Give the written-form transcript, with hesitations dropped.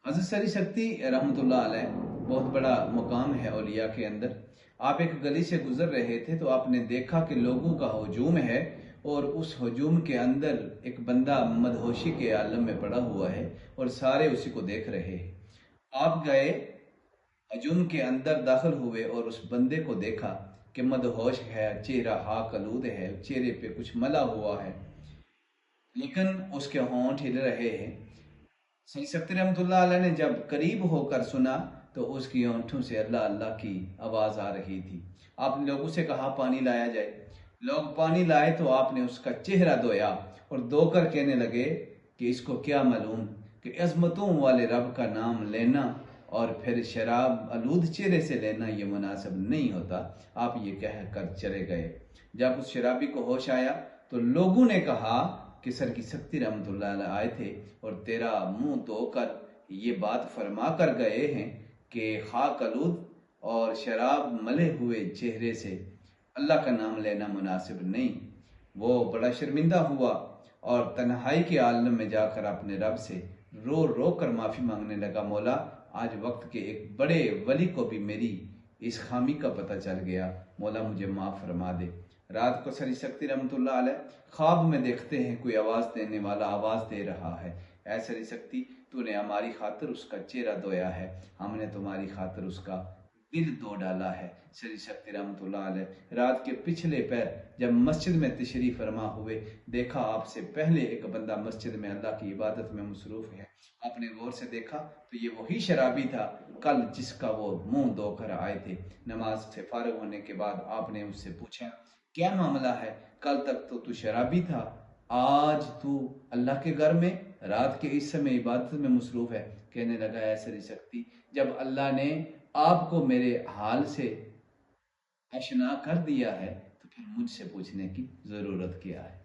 हज़रत सरी शक्ति रहमतुल्लाह अलैह बहुत बड़ा मुकाम है औलिया के अंदर। आप एक गली से गुजर रहे थे तो आपने देखा कि लोगों का हजूम है और उस हजूम के अंदर एक बंदा मदहोशी के आलम में पड़ा हुआ है और सारे उसी को देख रहे हैं। आप गए, हजूम के अंदर दाखिल हुए और उस बंदे को देखा कि मदहोश है, चेहरा हाकलूद है, चेहरे पे कुछ मला हुआ है, लेकिन उसके होंठ हिल रहे हैं। सही शक्ति रहमतुल्लाह अलैह ने जब करीब होकर सुना तो उसकी होंठों से अल्लाह अल्लाह की आवाज़ आ रही थी। आपने लोगों से कहा पानी लाया जाए। लोग पानी लाए तो आपने उसका चेहरा धोया और धोकर कहने लगे कि इसको क्या मालूम कि अजमतों वाले रब का नाम लेना और फिर शराब आलूद चेहरे से लेना ये मुनासिब नहीं होता। आप ये कह कर चले गए। जब उस शराबी को होश आया तो लोगों ने कहा कि सर की शक्ति रहमतुल्लाह अलैह आए थे और तेरा मुंह धोकर ये बात फरमा कर गए हैं कि खाक आलूद और शराब मले हुए चेहरे से अल्लाह का नाम लेना मुनासिब नहीं। वो बड़ा शर्मिंदा हुआ और तन्हाई के आलम में जाकर अपने रब से रो रो कर माफ़ी मांगने लगा, मौला आज वक्त के एक बड़े वली को भी मेरी इस खामी का पता चल गया, मौला मुझे माफ़ फरमा दे। रात को सरी शक्ति रहमतुल्लाह अलैह ख्वाब में देखते हैं कोई आवाज़ देने वाला आवाज़ दे रहा है, ऐ सरी शक्ति तूने हमारी खातिर उसका चेहरा धोया है, हमने तुम्हारी खातिर उसका दिल धो डाला है। सरी शक्ति रहमतुल्लाह अलैह रात के पिछले पैर जब मस्जिद में तशरीफ फरमा हुए, देखा आपसे पहले एक बंदा मस्जिद में अल्लाह की इबादत में मसरूफ है। आपने गौर से देखा तो ये वही शराबी था कल जिसका वो मुंह धोकर आए थे। नमाज से फारिग होने के बाद आपने उससे पूछा क्या मामला है, कल तक तो तू शराबी था, आज तू अल्लाह के घर में रात के इस समय इबादत में मसरूफ है। कहने लगा ऐ सरी शक्ति जब अल्लाह ने आपको मेरे हाल से आशना कर दिया है तो फिर मुझसे पूछने की जरूरत क्या है।